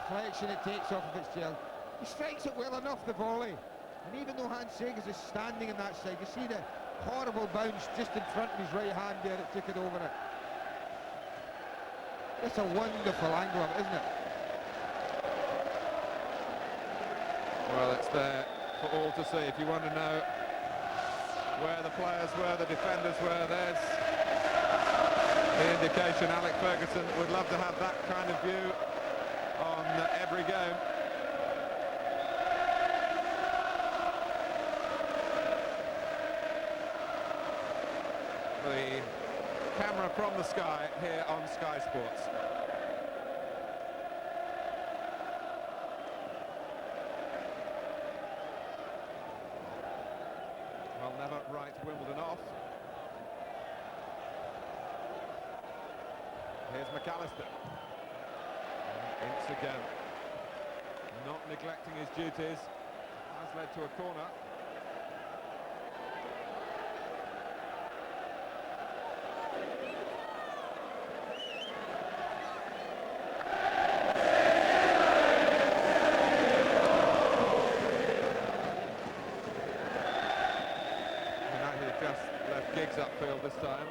deflection it takes off of Fitzgerald. He strikes it well enough, the volley. And even though Hans Segers is standing on that side, you see the horrible bounce just in front of his right hand there that took it over it. It's a wonderful angle, isn't it? Well, it's there for all to see. If you want to know where the players were, the defenders were, there's the indication. Alec Ferguson would love to have that kind of view on every game. The camera from the sky here on Sky Sports. Well, never write Wimbledon off. Here's McAllister. Ince again. Not neglecting his duties. Has led to a corner. Upfield this time.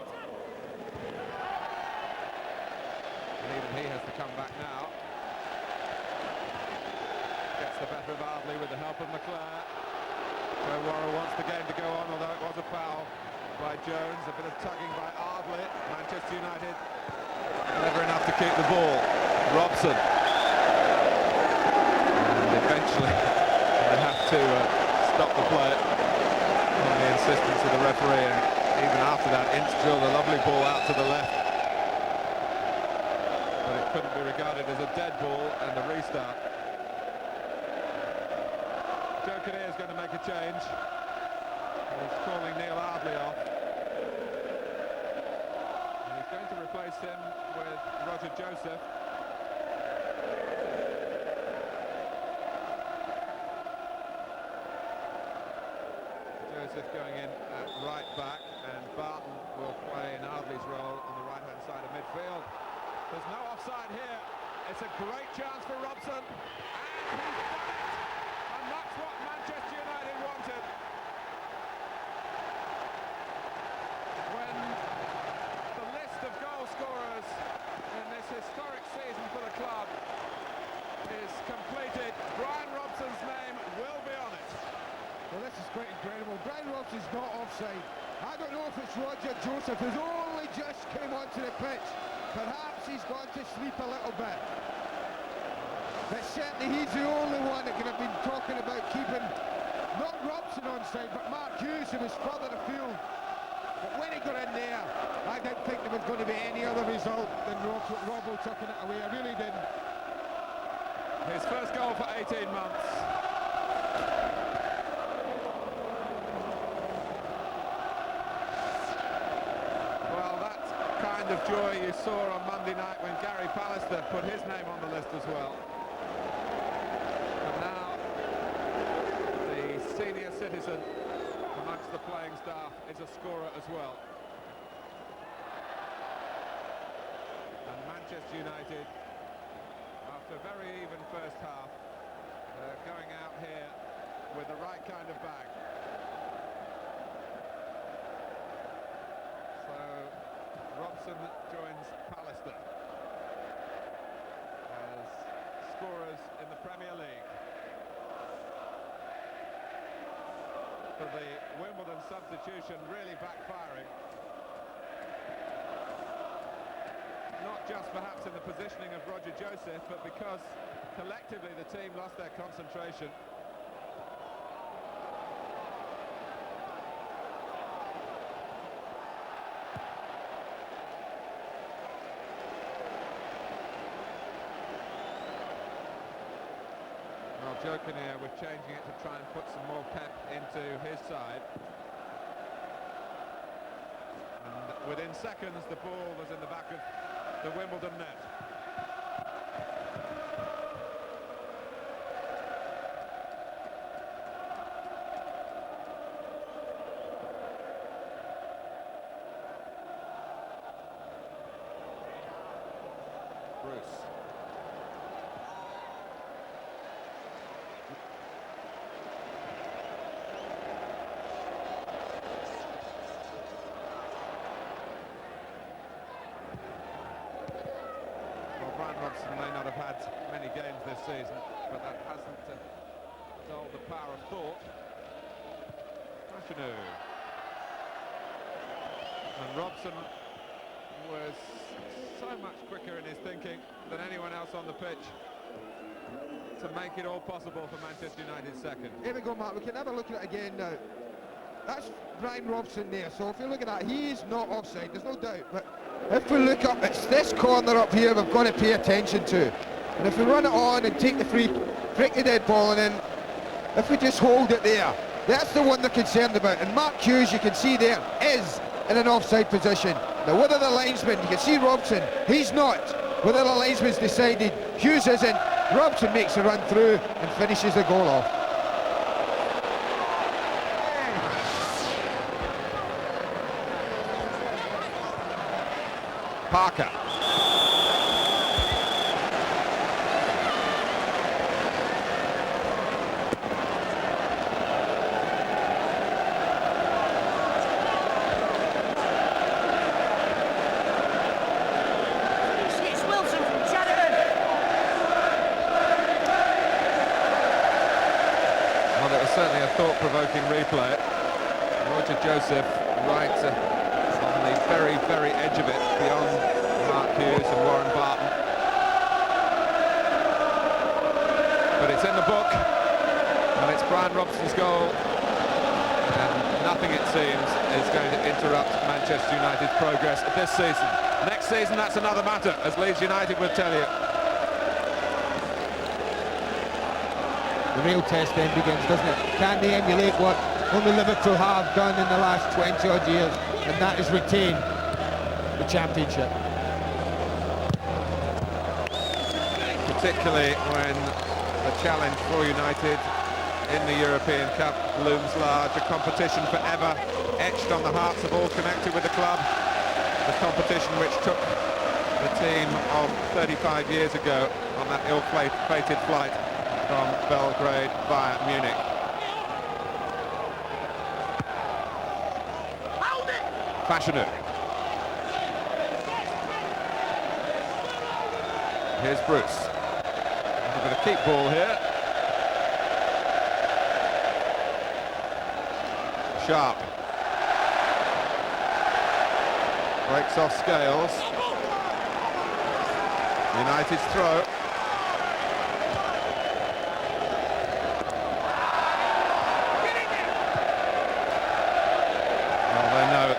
And even he has to come back now. Gets the better of Ardley with the help of McClare. Joe Worrell wants the game to go on, although it was a foul by Jones. A bit of tugging by Ardley. Manchester United never enough to keep the ball. Robson. And eventually they have to stop the play on the insistence of the referee. And even after that, Ince drilled a lovely ball out to the left, but it couldn't be regarded as a dead ball and a restart. Joe Kinnear is going to make a change. He's calling Neil Ardley off. And he's going to replace him with Roger Joseph. Joseph going in at right back, and Barton will play in Ardley's role on the right-hand side of midfield. There's no offside here. It's a great chance for Robson, and he's done it! And that's what Manchester United wanted. When the list of goal scorers in this historic season for the club is completed, Brian Robson's name will be on it. Well, this is quite incredible. Brian Robson's not offside. I don't know if it's Roger Joseph, who's only just came onto the pitch. Perhaps he's gone to sleep a little bit. But certainly he's the only one that could have been talking about keeping, not Robson onside, but Mark Hughes, who was further afield. But when he got in there, I didn't think there was going to be any other result than Robbo tucking it away. I really didn't. His first goal for 18 months. Of joy you saw on Monday night when Gary Pallister put his name on the list as well. And now the senior citizen amongst the playing staff is a scorer as well. And Manchester United, after a very even first half, going out here with the right kind of bag. Robson joins Pallister as scorers in the Premier League. For the Wimbledon substitution really backfiring. Not just perhaps in the positioning of Roger Joseph, but because collectively the team lost their concentration. Joe Kinnear was changing it to try and put some more pep into his side. And within seconds, the ball was in the back of the Wimbledon net. Bruce. this season, but that hasn't dulled the power of thought. Fashanu. And Robson was so much quicker in his thinking than anyone else on the pitch to make it all possible for Manchester United's second. Here we go, Mark. We can have a look at it again now. That's Brian Robson there, so if you look at that, he is not offside, there's no doubt. But if we look up, it's this corner up here we've got to pay attention to. And if we run it on and take the free, break the dead ball, and then if we just hold it there, that's the one they're concerned about. And Mark Hughes, you can see there, is in an offside position. Now whether the linesman, you can see Robson, he's not. Whether the linesman's decided, Hughes isn't, Robson makes a run through and finishes the goal off. Parker. Well, it was certainly a thought-provoking replay. Roger Joseph right on the very, very edge of it, beyond Mark Hughes and Warren Barton. But it's in the book, and it's Brian Robson's goal, and nothing, it seems, is going to interrupt Manchester United's progress this season. Next season, that's another matter, as Leeds United will tell you. The real test then begins, doesn't it? Can they emulate what only Liverpool have done in the last 20-odd years, and that is retain the championship? Particularly when the challenge for United in the European Cup looms large, a competition forever etched on the hearts of all connected with the club, the competition which took the team of 35 years ago on that ill-fated flight from Belgrade via Munich. Fashanu. Here's Bruce. A bit of keep ball here. Sharp. Breaks off Scales. United's throw.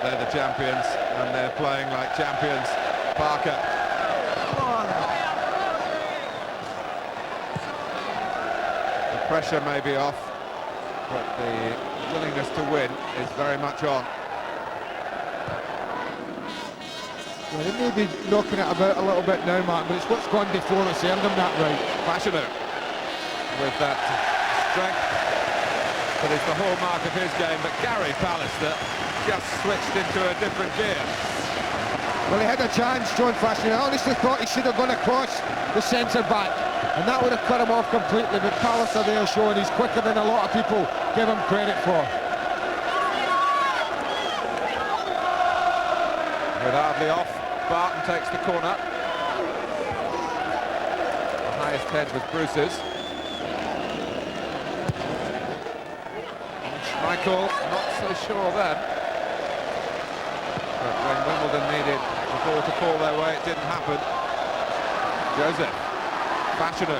They're the champions, and they're playing like champions. Parker. The pressure may be off, but the willingness to win is very much on. Well, they may be knocking it about a little bit now, Mark, but it's what's gone before that's earned them that right. Fashanu with that strength that is the hallmark of his game, but Gary Pallister just switched into a different gear. Well, he had a chance, John Fashanu. I honestly thought he should have gone across the centre-back, and that would have cut him off completely, but Pallister there showing he's quicker than a lot of people give him credit for. With Hardley off, Barton takes the corner. The highest head was Bruce's. Michael, not so sure then. But when Wimbledon needed the ball to fall their way, it didn't happen. Joseph. Fashanu.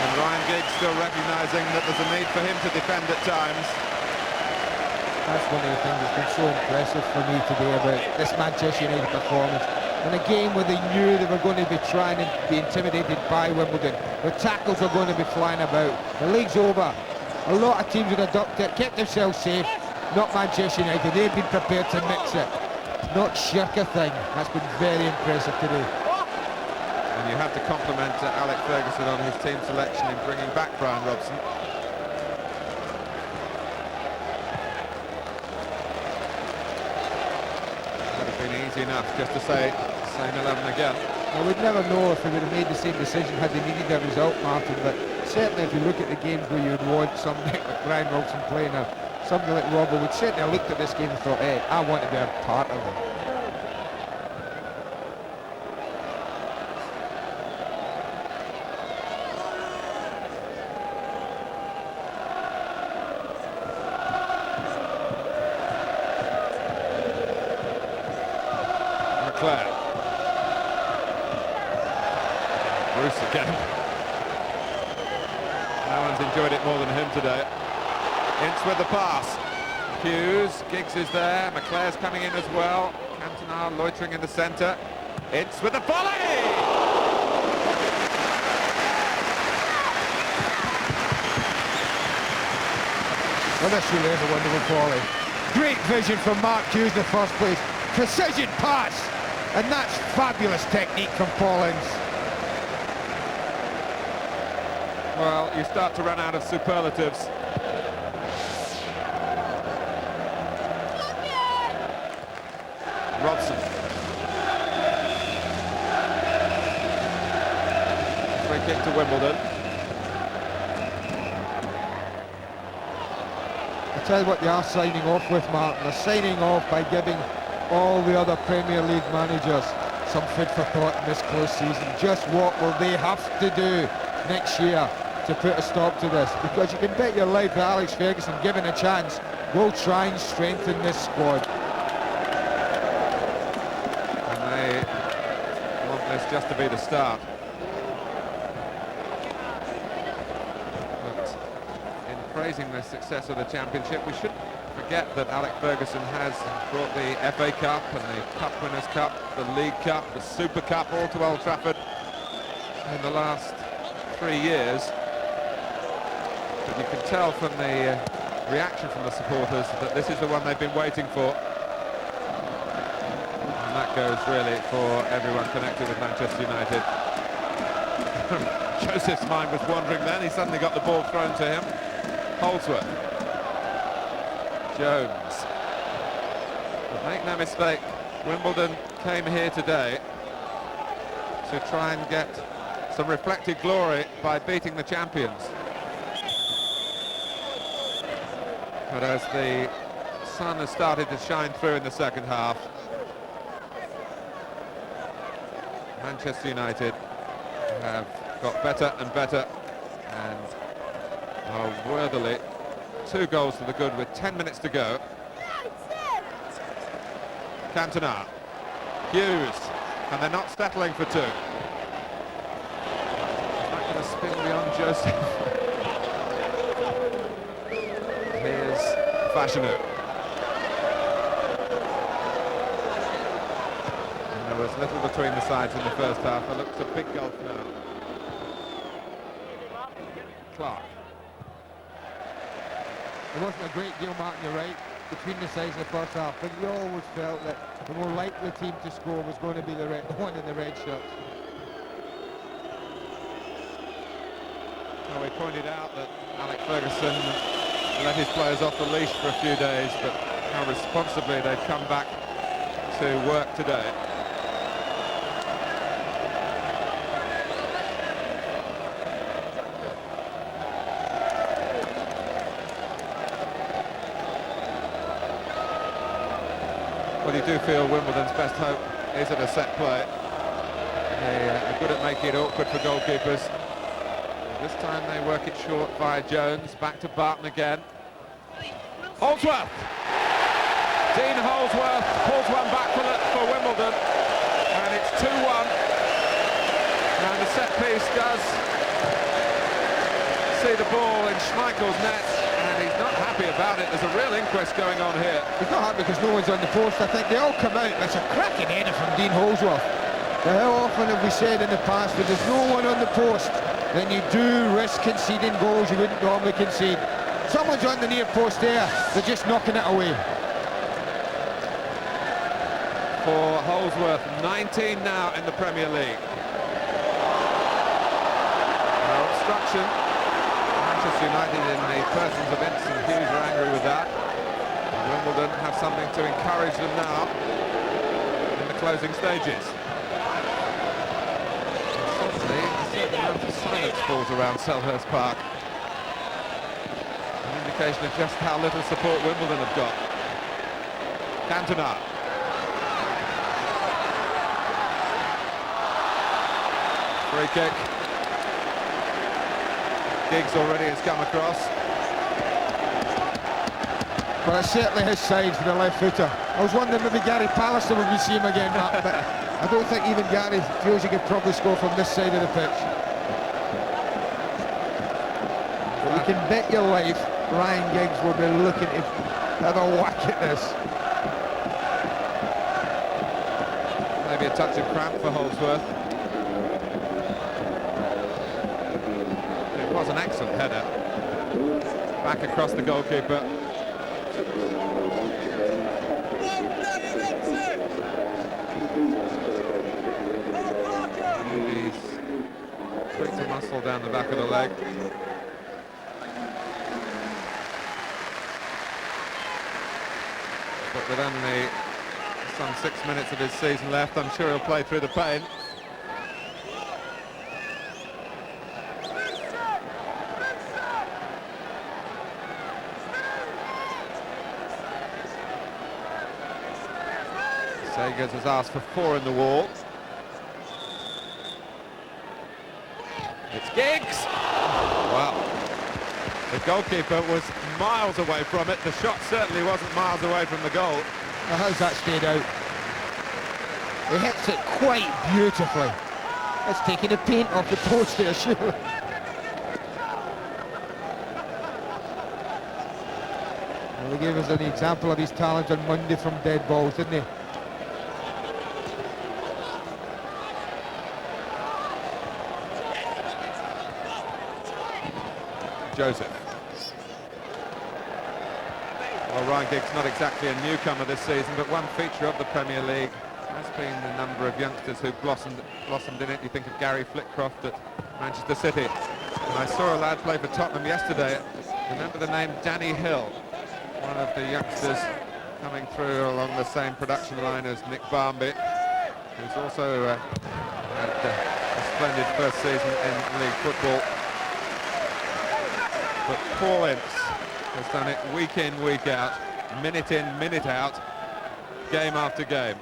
And Ryan Giggs still recognising that there's a need for him to defend at times. That's one of the things that's been so impressive for me today about this Manchester United performance. In a game where they knew they were going to be trying to be intimidated by Wimbledon, where tackles were going to be flying about. The league's over. A lot of teams would have ducked it, kept themselves safe. Not Manchester United. They've been prepared to mix it, not shirk a thing. That's been very impressive today. And you have to compliment Alex Ferguson on his team selection in bringing back Brian Robson. Easy enough just to say same 11 again. Well, we'd never know if they would have made the same decision had they needed a result, Martin, but certainly if you look at the games where you would want something like Brian Robson playing a somebody like Robbo would certainly have looked at this game and thought, hey, I want to be a part of it. McClare. Bruce again. No one's enjoyed it more than him today. Ince with the pass. Hughes, Giggs is there, McClare's coming in as well. Cantona loitering in the centre. Ince with the volley! Well, this really is a wonderful volley. Great vision from Mark Hughes in the first place. Precision pass, and that's fabulous technique from Paul Ince. Well, you start to run out of superlatives. Robson. Free kick to Wimbledon. I tell you what they are signing off with, Martin. They're signing off by giving all the other Premier League managers some food for thought in this close season. Just what will they have to do next year to put a stop to this? Because you can bet your life that Alex Ferguson, given a chance, will try and strengthen this squad. And they want this just to be the start. But in praising the success of the Championship, we shouldn't forget that Alex Ferguson has brought the FA Cup and the Cup Winners' Cup, the League Cup, the Super Cup all to Old Trafford in the last 3 years. But you can tell from the reaction from the supporters that this is the one they've been waiting for. And that goes really for everyone connected with Manchester United. Joseph's mind was wandering then, he suddenly got the ball thrown to him. Holdsworth. Jones. But make no mistake, Wimbledon came here today to try and get some reflected glory by beating the champions. But as the sun has started to shine through in the second half, Manchester United have got better and better and are worthily 2 goals to the good with 10 minutes to go. Cantona, Hughes, and they're not settling for 2. Is that going to spin beyond Joseph? Here's Fashanu. And there was little between the sides in the first half. It looks a big gulf now. Clark. There wasn't a great deal, Martin, you're right, between the sides in the first half, but you always felt that the more likely team to score was going to be the one in the red shirts. Well, we pointed out that Alex Ferguson let his players off the leash for a few days, but how responsibly they've come back to work today. Well, you do feel Wimbledon's best hope is at a set play. They're good at making it awkward for goalkeepers. This time they work it short via Jones, back to Barton again. Holdsworth! Dean Holdsworth pulls one back for Wimbledon, and it's 2-1. And the set piece does see the ball in Schmeichel's net, and he's not happy about it. There's a real inquest going on here. He's not happy because no one's on the post. I think they all come out. That's a cracking header from Dean Holdsworth. Now, how often have we said in the past that there's no one on the post, then you do risk conceding goals you wouldn't normally concede. Someone's on the near post there, they're just knocking it away. For Holdsworth, 19 now in the Premier League. No obstruction. Manchester United in the persons of Ince and Hughes are angry with that. Wimbledon have something to encourage them now in the closing stages. Suddenly, a certain amount of silence falls around Selhurst Park. indication of just how little support Wimbledon have got. Cantona. Free kick. Giggs already has come across. But it's certainly his side for the left footer. I was wondering maybe Gary Pallister would we see him again, Matt, but I don't think even Gary feels he could probably score from this side of the pitch. But you can bet your life Ryan Giggs will be looking to have a whack at this. Maybe a touch of cramp for Holdsworth. It was an excellent header. Back across the goalkeeper. He's tweaked a muscle down the back of the leg. But with only some 6 minutes of his season left, I'm sure he'll play through the pain. Sagers has asked for 4 in the wall. It's Giggs! Wow. The goalkeeper was miles away from it. The shot certainly wasn't miles away from the goal. Now how's that stayed out? He hits it quite beautifully. It's taking the paint off the post there, surely. Well, he gave us an example of his talent on Monday from dead balls, didn't he? Joseph. Well, Ryan Giggs not exactly a newcomer this season, but one feature of the Premier League has been the number of youngsters who've blossomed in it. You think of Gary Flitcroft at Manchester City. And I saw a lad play for Tottenham yesterday. Remember the name Danny Hill, one of the youngsters coming through along the same production line as Nick Barmby, who's also had a splendid first season in league football. But Paul Ince has done it week in, week out, minute in, minute out, game after game.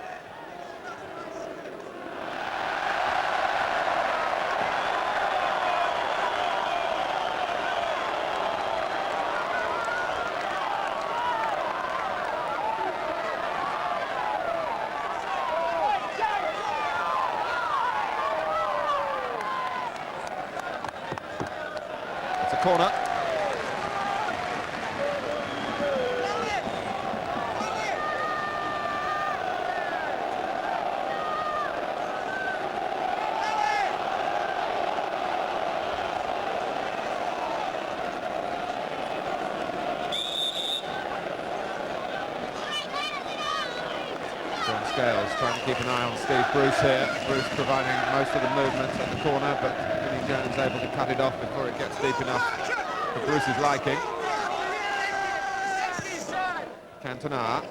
It's a corner. Scales trying to keep an eye on Steve Bruce here. Bruce providing most of the movement at the corner, but Vinnie Jones able to cut it off before it gets deep enough for Bruce's liking. Cantona.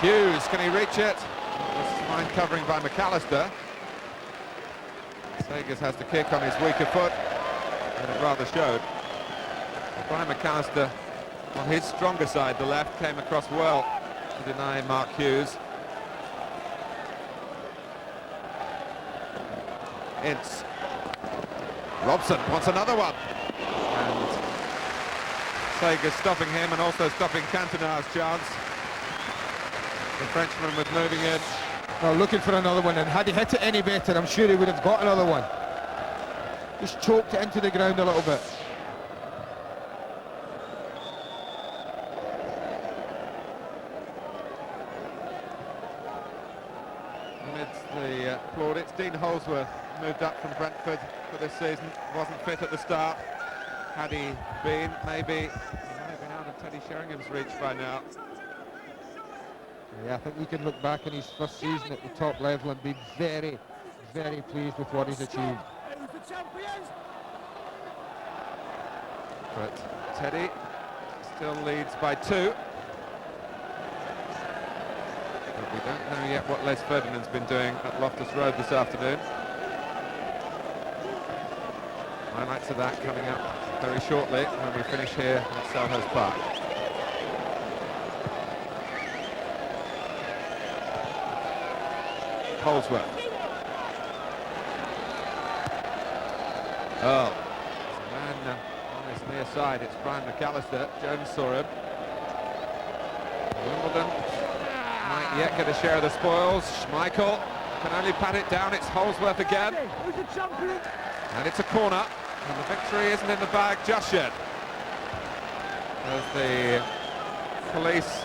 Hughes, can he reach it? This is fine covering by McAllister. Sagers has the kick on his weaker foot, and it rather showed. Brian McAllister on his stronger side, the left, came across well to deny Mark Hughes. Ince. Robson wants another one. And Sagers stopping him and also stopping Cantona's chance. The Frenchman was moving in. Well, looking for another one, and had he hit it any better, I'm sure he would have got another one. Just choked it into the ground a little bit. The plaudits. Dean Holdsworth moved up from Brentford for this season, wasn't fit at the start. Had he been, maybe he might have been out of Teddy Sheringham's reach by now. Yeah, I think we can look back on his first season at the top level and be very, very pleased with what he's achieved. But Teddy still leads by 2. We don't know yet what Les Ferdinand's been doing at Loftus Road this afternoon. Highlights of that coming up very shortly when we finish here at Selhurst Park. Holdsworth. Oh, there's a man on his near side. It's Brian McAllister. Jones saw him. Wimbledon might yet get a share of the spoils. Schmeichel can only pat it down. It's Holdsworth again. And it's a corner. And the victory isn't in the bag just yet. As the police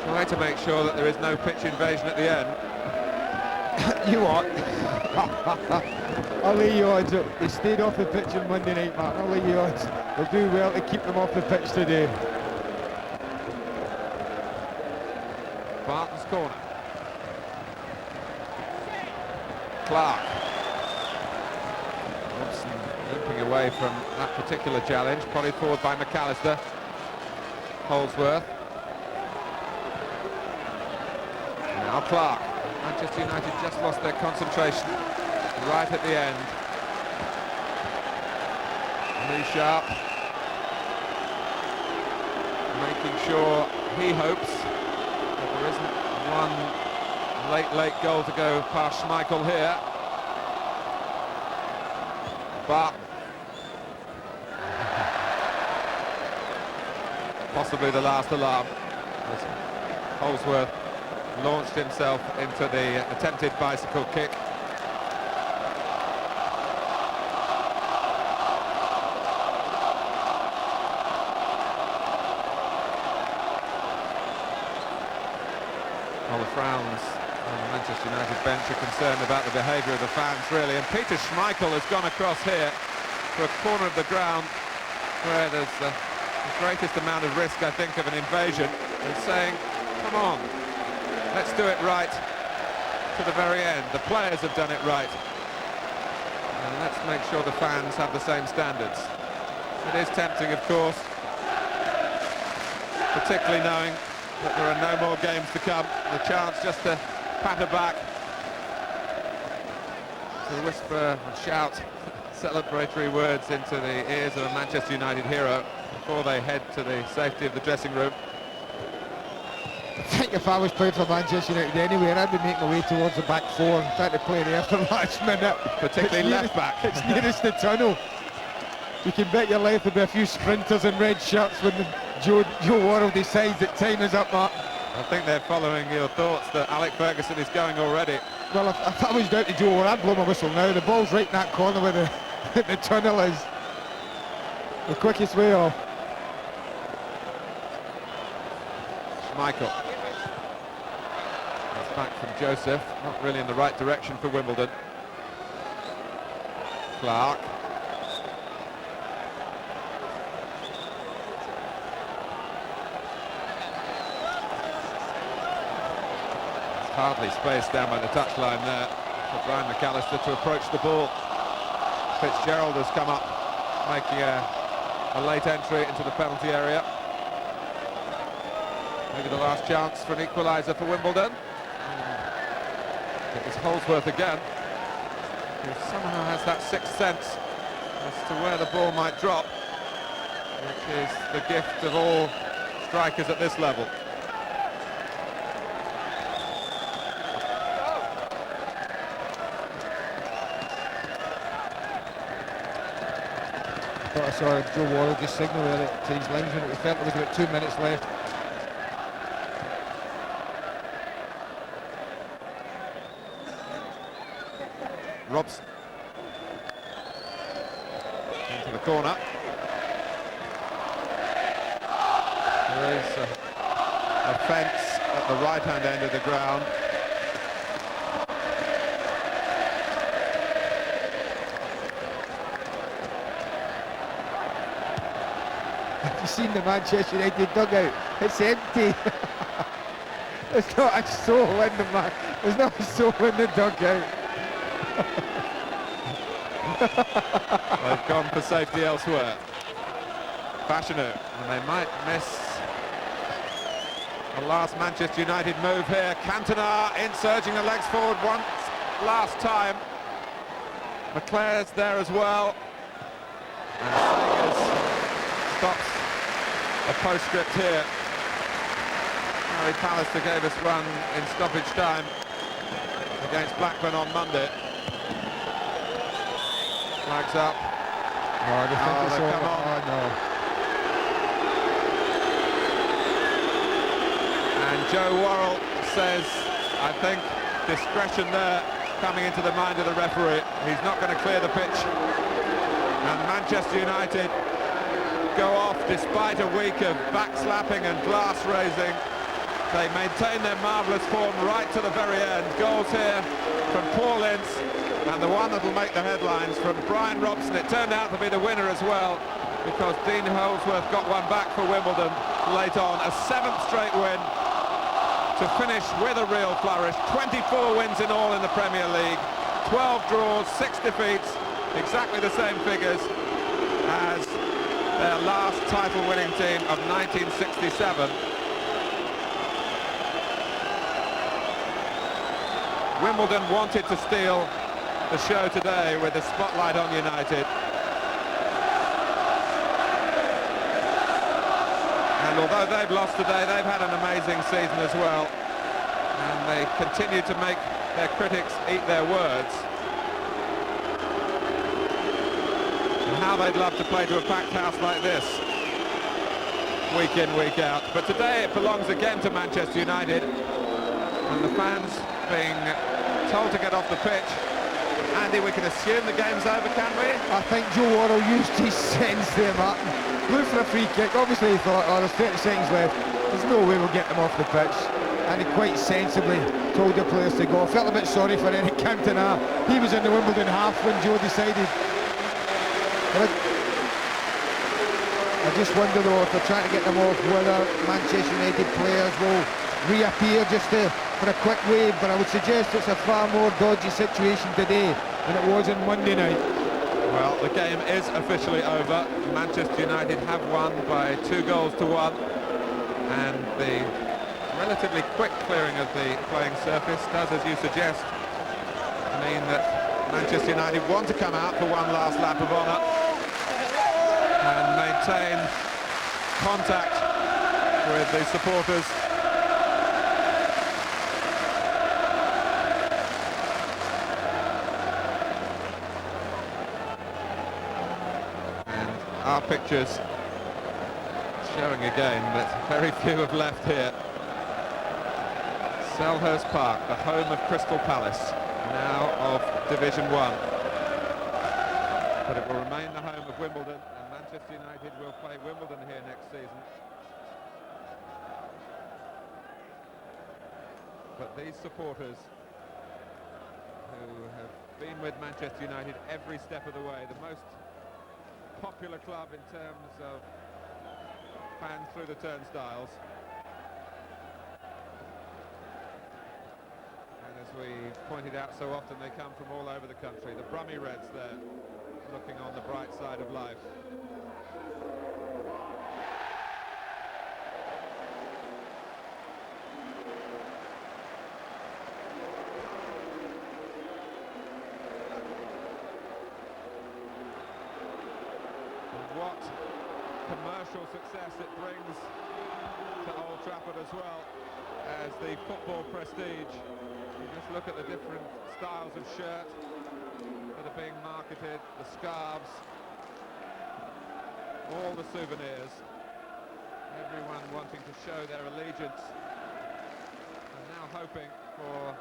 try to make sure that there is no pitch invasion at the end. You what? I'll lay you odds. They stayed off the pitch on Monday night, Mark. I'll lay you odds. They'll do well to keep them off the pitch today. Barton's corner. Clark. Robson limping away from that particular challenge. Prodded forward by McAllister. Holdsworth. Now Clark. Manchester United just lost their concentration right at the end. Lee Sharp making sure he hopes that there isn't one late goal to go past Schmeichel here. But possibly the last alarm as Holdsworth launched himself into the attempted bicycle kick. All the frowns on the Manchester United bench are concerned about the behaviour of the fans, really. And Peter Schmeichel has gone across here for a corner of the ground where there's the greatest amount of risk, I think, of an invasion, and saying, come on, let's do it right to the very end. The players have done it right. And let's make sure the fans have the same standards. It is tempting, of course, particularly knowing that there are no more games to come. The chance just to patter back, to whisper and shout celebratory words into the ears of a Manchester United hero before they head to the safety of the dressing room. I think if I was playing for Manchester United anyway, I'd be making my way towards the back four and trying to play there for the last minute. Particularly left back. It's nearest the tunnel. You can bet your life there'll be a few sprinters in red shirts when Joe Worrell decides that time is up, Mark. I think they're following your thoughts that Alec Ferguson is going already. Well, if I was down to Joe Worrell, I'd blow my whistle now. The ball's right in that corner where the tunnel is. The quickest way off. Schmeichel. That's back from Joseph. Not really in the right direction for Wimbledon. Clark. Hardly space down by the touchline there for Brian McAllister to approach the ball. Fitzgerald has come up, making a late entry into the penalty area. Maybe the last chance for an equaliser for Wimbledon. It is Holdsworth again, who somehow has that sixth sense as to where the ball might drop, which is the gift of all strikers at this level. I saw Joe Worrell just signal there to his linesman. It felt there was about 2 minutes left. Robson into the corner. There is a fence at the right-hand end of the ground. Have you seen the Manchester United dugout? It's empty. There's not a soul in the There's not a soul in the dugout. They've gone for safety elsewhere. Fashanu, and they might miss the last Manchester United move here. Cantona insurging the legs forward once last time. McClare's there as well. And Sagers stops a postscript here. Harry Pallister gave us one in stoppage time against Blackburn on Monday. Flags up. Oh, they think it's they've over. come on. Oh, no. And Joe Worrell says, I think, discretion there coming into the mind of the referee. He's not going to clear the pitch. And Manchester United go off despite a week of backslapping and glass raising. They maintain their marvellous form right to the very end. Goals here from Paul Ince, and the one that will make the headlines from Brian Robson. It turned out to be the winner as well, because Dean Holdsworth got one back for Wimbledon late on. A 7th straight win to finish with a real flourish. 24 wins in all in the Premier League, 12 draws, 6 defeats, exactly the same figures as their last title-winning team of 1967. Wimbledon wanted to steal the show today with the spotlight on United. And although they've lost today, they've had an amazing season as well. And they continue to make their critics eat their words. And how they'd love to play to a packed house like this, week in, week out. But today it belongs again to Manchester United. And the fans being told to get off the pitch. Andy, we can assume the game's over, can we? I think Joe Worrell used his sense there, Martin. Looked for a free kick. Obviously he thought, oh, there's 30 seconds left. There's no way we'll get them off the pitch. And he quite sensibly told the players to go. I felt a bit sorry for Eric Cantona. He was in the Wimbledon half when Joe decided. But I just wonder though, if they're trying to get them off, whether Manchester United players will reappear just for a quick wave. But I would suggest it's a far more dodgy situation today than it was on Monday night. Well, the game is officially over. Manchester United have won by 2-1, and the relatively quick clearing of the playing surface does, as you suggest, mean that Manchester United want to come out for one last lap of honour and maintain contact with the supporters. Our pictures showing again that very few have left here. Selhurst Park, the home of Crystal Palace, now of Division 1. But it will remain the home of Wimbledon, and Manchester United will play Wimbledon here next season. But these supporters, who have been with Manchester United every step of the way, the most popular club in terms of fans through the turnstiles, and as we pointed out so often, they come from all over the country. The Brummie Reds there, looking on the bright side of life. What commercial success it brings to Old Trafford as well as the football prestige. You just look at the different styles of shirt that are being marketed, the scarves, all the souvenirs, everyone wanting to show their allegiance, and now hoping for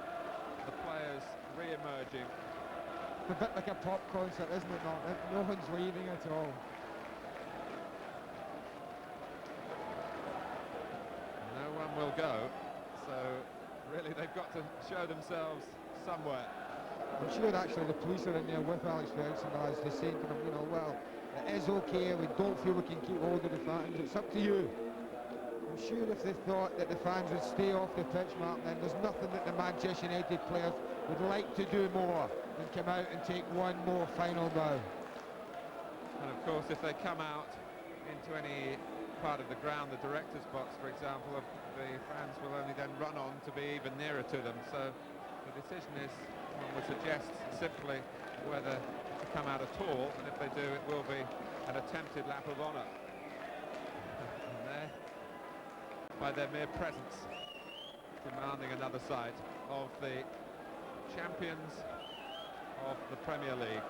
the players re-emerging. It's a bit like a pop concert, isn't it, Martin? No one's leaving at all. Will go, so really they've got to show themselves somewhere. I'm sure actually the police are in there with Alex Ferguson as they're saying to them, you know, well, it is okay, we don't feel we can keep hold of the fans, it's up to you. I'm sure if they thought that the fans would stay off the pitch, Martin, then there's nothing that the Manchester United players would like to do more than come out and take one more final bow. And of course, if they come out into any part of the ground, the director's box, for example, the fans will only then run on to be even nearer to them. So the decision is, one would suggest, simply whether to come out at all, and if they do, it will be an attempted lap of honour. And there, by their mere presence, demanding another sight of the champions of the Premier League.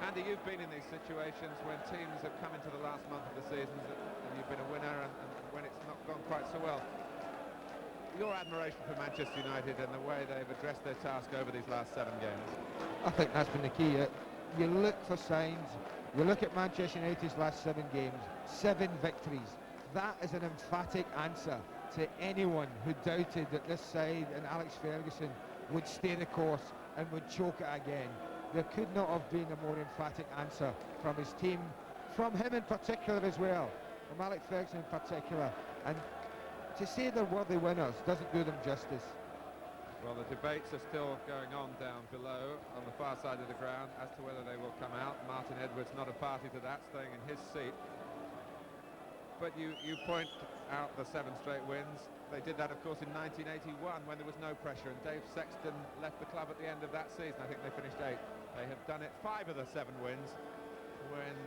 Andy, you've been in these situations when teams have come into the last month of the season and you've been a winner, and when it's not gone quite so well. Your admiration for Manchester United and the way they've addressed their task over these last 7 games. I think that's been the key. You look for signs. You look at Manchester United's last 7 games, 7 victories. That is an emphatic answer to anyone who doubted that this side and Alex Ferguson would stay the course and would choke it again. There could not have been a more emphatic answer from his team, from him in particular as well, from Alex Ferguson in particular. And to say they're worthy winners doesn't do them justice. Well, the debates are still going on down below on the far side of the ground as to whether they will come out. Martin Edwards not a party to that, staying in his seat. But you point out the 7 straight wins. They did that, of course, in 1981 when there was no pressure, and Dave Sexton left the club at the end of that season. I think they finished 8th. They have done it 5 of the 7 wins when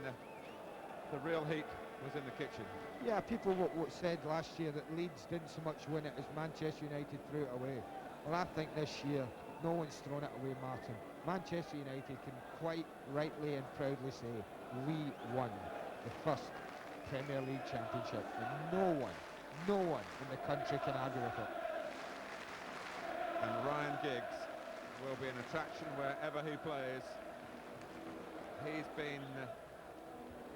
the real heat was in the kitchen. Yeah, people what said last year that Leeds didn't so much win it as Manchester United threw it away. Well, I think this year no one's thrown it away, Martin. Manchester United can quite rightly and proudly say we won the first Premier League championship, and no one in the country can argue with it. And Ryan Giggs will be an attraction wherever he plays. He's been,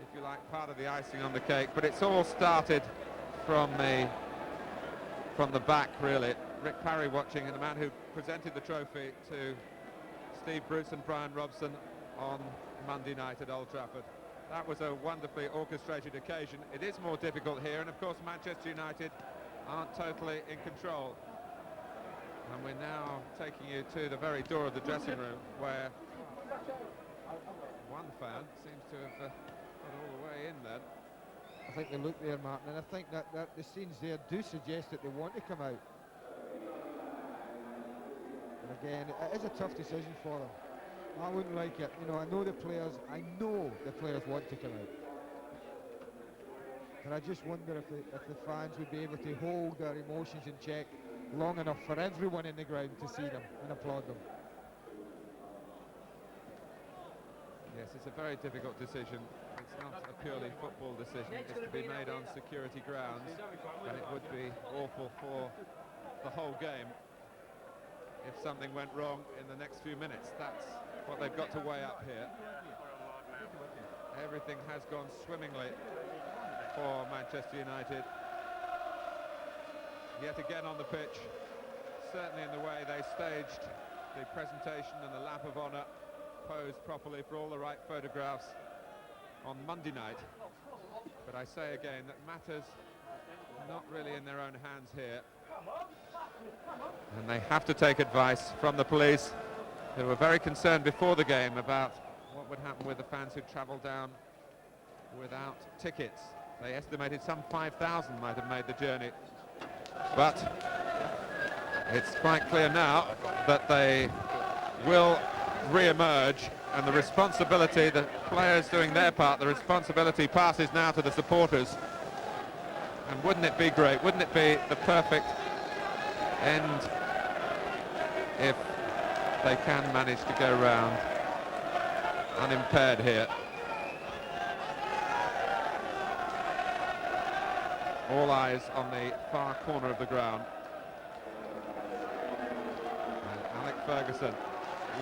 if you like, part of the icing on the cake, but it's all started from the back, really. Rick Parry watching, and the man who presented the trophy to Steve Bruce and Brian Robson on Monday night at Old Trafford. That was a wonderfully orchestrated occasion. It is more difficult here, and of course Manchester United aren't totally in control. And we're now taking you to the very door of the dressing room, where one fan seems to have got all the way in then. I think they look there, Martin, and I think that the scenes there do suggest that they want to come out. And again, it is a tough decision for them. I wouldn't like it. You know, I know the players want to come out. But I just wonder if the fans would be able to hold their emotions in check long enough for everyone in the ground to see them and applaud them. Yes, it's a very difficult decision. It's not a purely football decision. It's to be made on security grounds, and it would be awful for the whole game if something went wrong in the next few minutes. That's what they've got to weigh up here. Everything has gone swimmingly for Manchester United. Yet again on the pitch, certainly in the way they staged the presentation and the lap of honour, posed properly for all the right photographs on Monday night. But I say again that matters not really in their own hands here. And they have to take advice from the police, who were very concerned before the game about what would happen with the fans who travelled down without tickets. They estimated some 5,000 might have made the journey. But it's quite clear now that they will re-emerge, and the responsibility, the players doing their part, the responsibility passes now to the supporters. And wouldn't it be great, wouldn't it be the perfect end if they can manage to go round unimpaired here. All eyes on the far corner of the ground. And Alex Ferguson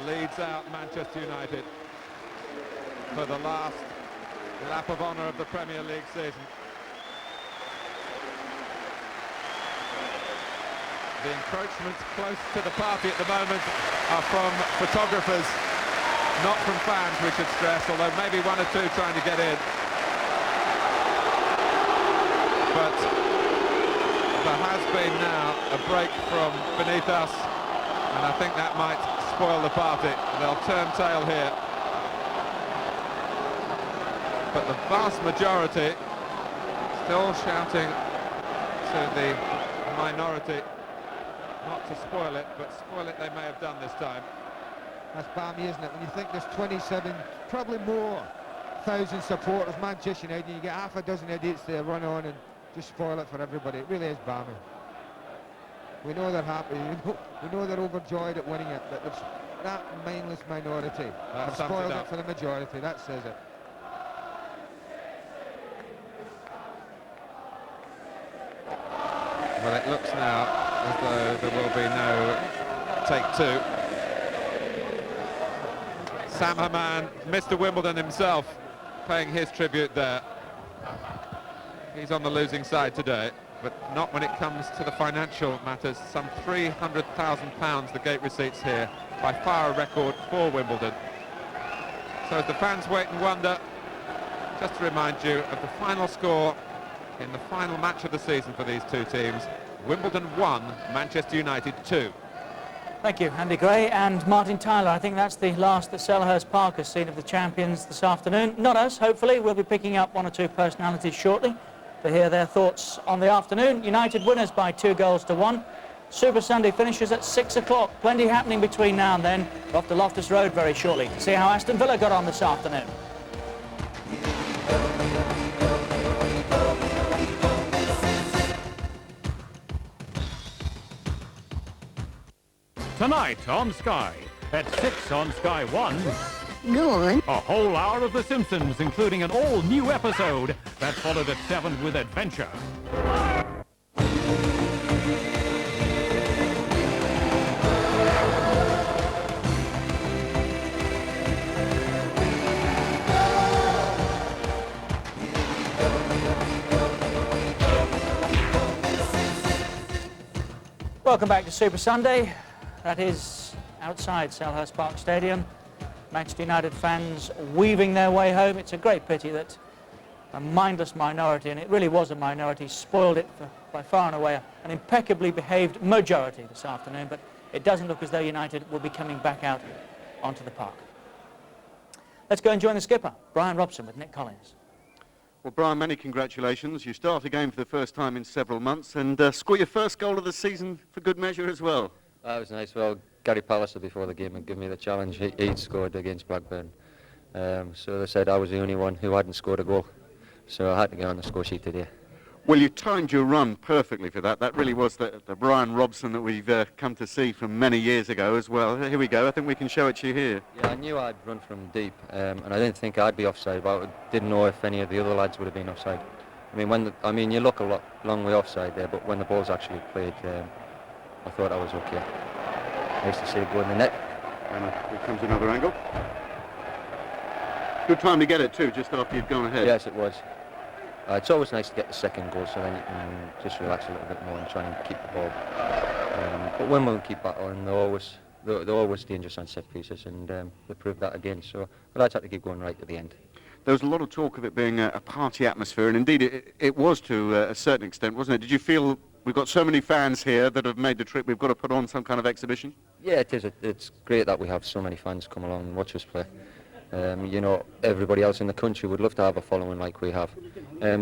leads out Manchester United for the last lap of honour of the Premier League season. The encroachments close to the party at the moment are from photographers, not from fans, we should stress, although maybe 1 or 2 trying to get in. But there has been now a break from beneath us, and I think that might spoil the party. They'll turn tail here. But the vast majority still shouting to the minority not to spoil it, but spoil it they may have done this time. That's balmy, isn't it? When you think there's 27, probably more, thousand supporters, Manchester United, and you get half a dozen idiots there run on and just spoil it for everybody. It really is balmy. We know they're happy. We know they're overjoyed at winning it, but there's that mindless minority have spoiled it for the majority. That says it. Well, it looks now as though there will be no take two. Sam Haman, Mr. Wimbledon himself, paying his tribute there. He's on the losing side today, but not when it comes to the financial matters. Some £300,000 the gate receipts here, by far a record for Wimbledon. So as the fans wait and wonder, just to remind you of the final score in the final match of the season for these two teams. Wimbledon 1, Manchester United 2. Thank you, Andy Gray and Martin Tyler. I think that's the last that Selhurst Park has seen of the champions this afternoon. Not us, hopefully. We'll be picking up one or two personalities shortly to hear their thoughts on the afternoon. United winners by 2-1. Super Sunday finishes at 6 o'clock. Plenty happening between now and then. We're off to Loftus Road very shortly to see how Aston Villa got on this afternoon. Tonight on Sky, at 6 on Sky 1. Go on. A whole hour of The Simpsons, including an all-new episode that followed at 7 with adventure. Welcome back to Super Sunday. That is outside Selhurst Park Stadium. Manchester United fans weaving their way home. It's a great pity that a mindless minority, and it really was a minority, spoiled it for, by far and away an impeccably behaved majority this afternoon, but it doesn't look as though United will be coming back out onto the park. Let's go and join the skipper, Brian Robson, with Nick Collins. Well, Brian, many congratulations. You start a game for the first time in several months and score your first goal of the season for good measure as well. That was nice. Well, Gary Pallister before the game had given me the challenge. He'd scored against Blackburn. So they said I was the only one who hadn't scored a goal. So I had to get on the score sheet today. Well, you timed your run perfectly for that. That really was the Brian Robson that we've come to see from many years ago as well. Here we go. I think we can show it to you here. Yeah, I knew I'd run from deep, and I didn't think I'd be offside, but I didn't know if any of the other lads would have been offside. I mean, you look a long way offside there, but when the ball's actually played, I thought I was okay. Nice to see it go in the net. And here comes another angle. Good time to get it too, just after you'd gone ahead. Yes, it was. It's always nice to get the second goal, so then you can just relax a little bit more and try and keep the ball. But Wimbledon keep battling. They're always dangerous on set pieces, and they proved that again. So the lads had to keep going right to the end. There was a lot of talk of it being a party atmosphere, and indeed it was to a certain extent, wasn't it? Did you feel we've got so many fans here that have made the trip, we've got to put on some kind of exhibition? Yeah, it is. It's great that we have so many fans come along and watch us play. You know, everybody else in the country would love to have a following like we have.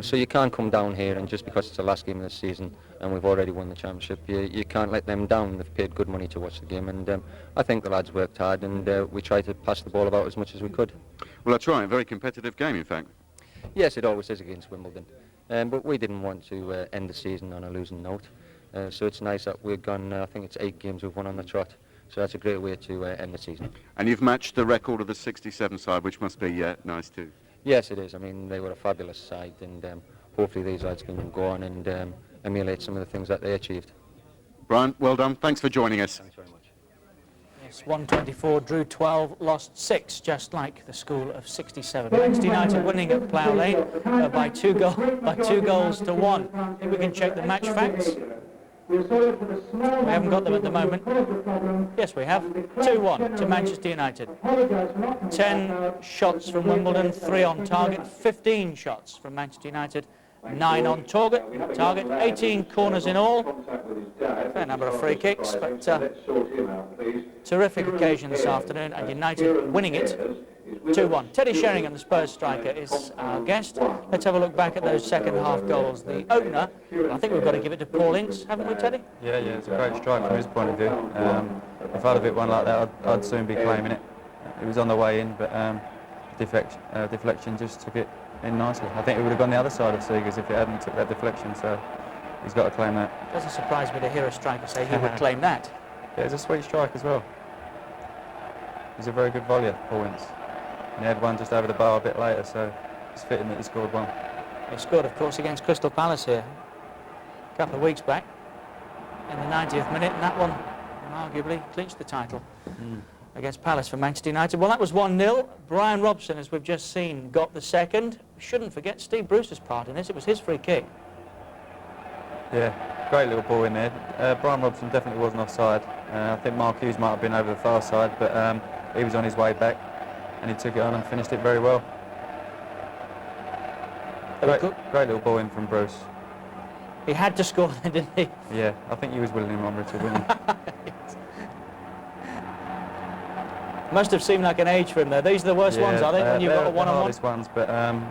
So you can't come down here and just because it's the last game of the season and we've already won the championship, you can't let them down. They've paid good money to watch the game, and I think the lads worked hard, and we tried to pass the ball about as much as we could. Well, that's right. A very competitive game, in fact. Yes, it always is against Wimbledon. But we didn't want to end the season on a losing note. So it's nice that we've gone, I think it's 8 games we've won on the trot. So that's a great way to end the season. And you've matched the record of the 67 side, which must be nice too. Yes, it is. I mean, they were a fabulous side, and hopefully these lads can go on and emulate some of the things that they achieved. Brian, well done. Thanks for joining us. Thanks very much. Yes, 124, drew 12, lost 6, just like the school of 67. Manchester United winning at Plough Lane by 2 goals to 1. I think we can check the match facts. We haven't got them at the moment. Yes, we have. 2-1 to Manchester United. 10 shots from Wimbledon, 3 on target, 15 shots from Manchester United, 9 on target, 18 corners in all. Fair number of free kicks, but terrific occasion this afternoon, and United winning it 2-1. Teddy Sheringham, the Spurs striker, is our guest. Let's have a look back at those second half goals. The opener, I think we've got to give it to Paul Ince, haven't we, Teddy? Yeah, it's a great strike from his point of view. If I'd have hit one like that, I'd soon be claiming it. It was on the way in, but deflection just took it in nicely. I think it would have gone the other side of Seegers if it hadn't took that deflection, so he's got to claim that. Doesn't surprise me to hear a striker say he would claim that. Yeah, it's a sweet strike as well. He's a very good volleyer, Paul Ince. And he had one just over the bar a bit later, so it's fitting that he scored one. He scored, of course, against Crystal Palace here a couple of weeks back in the 90th minute, and that one arguably clinched the title against Palace for Manchester United. Well, that was 1-0. Brian Robson, as we've just seen, got the second. We shouldn't forget Steve Bruce's part in this. It was his free kick. Yeah, great little ball in there. Brian Robson definitely wasn't offside. I think Mark Hughes might have been over the far side, but he was on his way back and he took it on and finished it very well. Great little ball in from Bruce. He had to score then, didn't he? Yeah, I think he was willing him on, Richard, wasn't he? Must have seemed like an age for him though. These are the worst ones, are they, when you've got a one-on-one? They're the hardest ones, but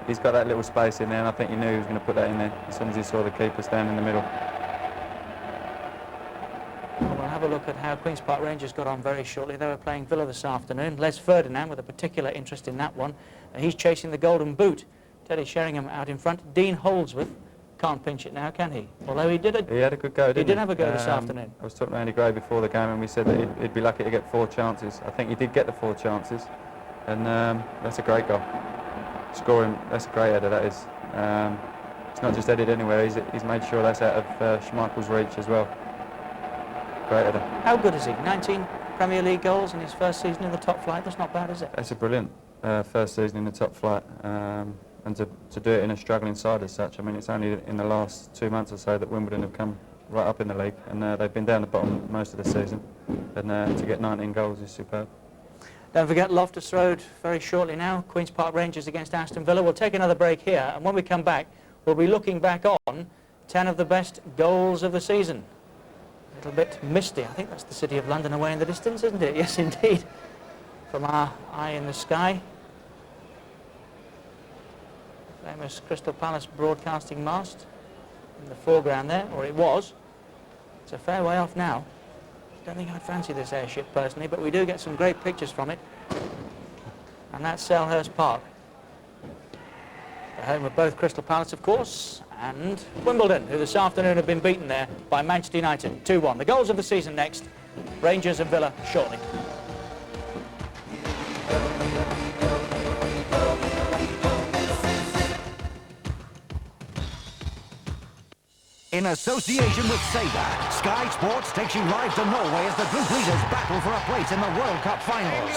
he's got that little space in there, and I think he knew he was going to put that in there as soon as he saw the keeper stand in the middle. Well, we'll have a look at how Queen's Park Rangers got on very shortly. They were playing Villa this afternoon. Les Ferdinand with a particular interest in that one. He's chasing the golden boot. Teddy Sheringham out in front. Dean Holdsworth can't pinch it now, can he? Although he did He had a good go, didn't he? He did have a go this afternoon. I was talking to Andy Gray before the game, and we said that he'd be lucky to get 4 chances. I think he did get the 4 chances, and that's a great goal. Scoring, that's a great header, that is. It's not just headed anywhere, he's made sure that's out of Schmeichel's reach as well. Great header. How good is he? 19 Premier League goals in his first season in the top flight. That's not bad, is it? That's a brilliant first season in the top flight. And to do it in a struggling side as such. I mean, it's only in the last 2 months or so that Wimbledon have come right up in the league, and they've been down the bottom most of the season, and to get 19 goals is superb. Don't forget Loftus Road very shortly now. Queen's Park Rangers against Aston Villa. We'll take another break here, and when we come back, we'll be looking back on 10 of the best goals of the season. A little bit misty. I think that's the City of London away in the distance, isn't it? Yes, indeed. From our eye in the sky. Famous Crystal Palace broadcasting mast in the foreground there, or it was. It's a fair way off now. Don't think I'd fancy this airship personally, but we do get some great pictures from it. And that's Selhurst Park. The home of both Crystal Palace, of course, and Wimbledon, who this afternoon have been beaten there by Manchester United 2-1. The goals of the season next. Rangers and Villa shortly. In association with Sega, Sky Sports takes you live to Norway as the group leaders battle for a place in the World Cup finals.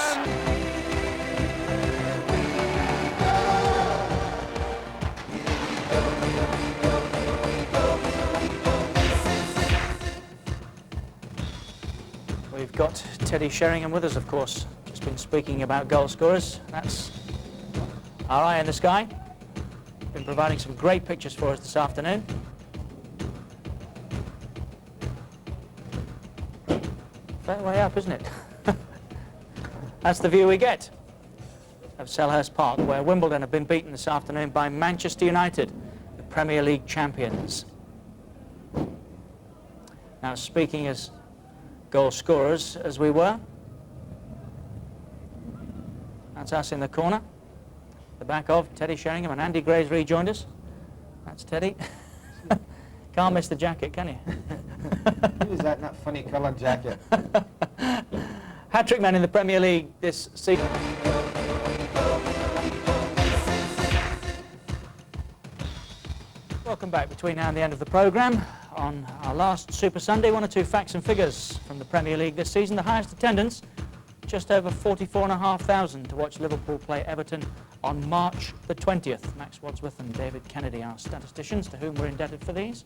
We've got Teddy Sheringham with us, of course. Just been speaking about goal scorers. That's our eye in the sky. Been providing some great pictures for us this afternoon. Fair way up, isn't it? That's the view we get of Selhurst Park, where Wimbledon have been beaten this afternoon by Manchester United, the Premier League champions. Now, speaking as goal scorers, as we were, that's us in the corner. The back of Teddy Sheringham, and Andy Gray's rejoined us. That's Teddy. Can't miss the jacket, can you? Who's that in that funny coloured jacket? Hat-trick man in the Premier League this season. Welcome back. Between now and the end of the programme, on our last Super Sunday, 1 or 2 facts and figures from the Premier League this season. The highest attendance, just over 44,500 to watch Liverpool play Everton on March the 20th. Max Wadsworth and David Kennedy, our statisticians, to whom we're indebted for these.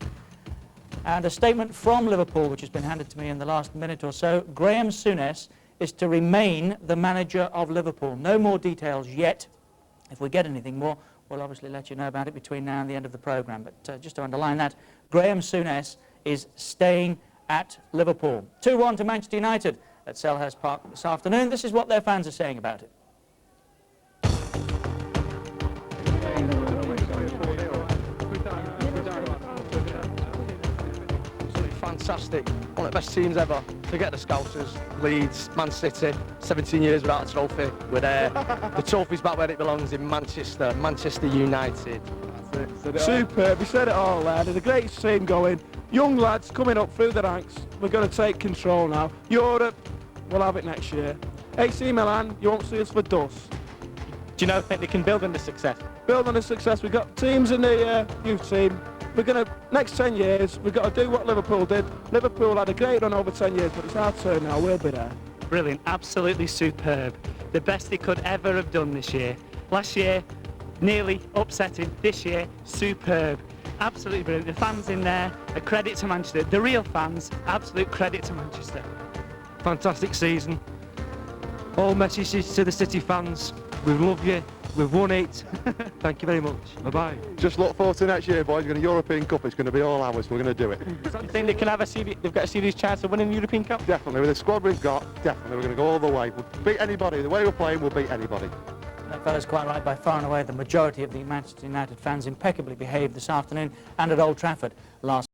And a statement from Liverpool, which has been handed to me in the last minute or so. Graham Souness is to remain the manager of Liverpool. No more details yet. If we get anything more, we'll obviously let you know about it between now and the end of the programme. But just to underline that, Graham Souness is staying at Liverpool. 2-1 to Manchester United at Selhurst Park this afternoon. This is what their fans are saying about it. fantastic. One of the best teams ever. Forget the Scousers, Leeds, Man City, 17 years without a trophy. We're there. The trophy's back where it belongs in Manchester, Manchester United. Superb, you said it all there. They're the greatest team going. Young lads coming up through the ranks. We're going to take control now. Europe, we'll have it next year. AC Milan, you won't see us for dust. Do you think they can build on the success? Build on the success. We've got teams in the youth team. We're going to, next 10 years, we've got to do what Liverpool did. Liverpool had a great run over 10 years, but it's our turn now. We'll be there. Brilliant, absolutely superb. The best they could ever have done this year. Last year, nearly upsetting. This year, superb. Absolutely brilliant. The fans in there, a credit to Manchester. The real fans, absolute credit to Manchester. Fantastic season. All messages to the City fans. We love you. We've won it. Thank you very much. Bye-bye. Just look forward to next year, boys. We're going to European Cup. It's going to be all ours. We're going to do it. Do you think they can have they've got a serious chance of winning the European Cup? Definitely. With the squad we've got, definitely. We're going to go all the way. We'll beat anybody. The way we're playing, we'll beat anybody. That fella's quite right. By far and away, the majority of the Manchester United fans impeccably behaved this afternoon and at Old Trafford last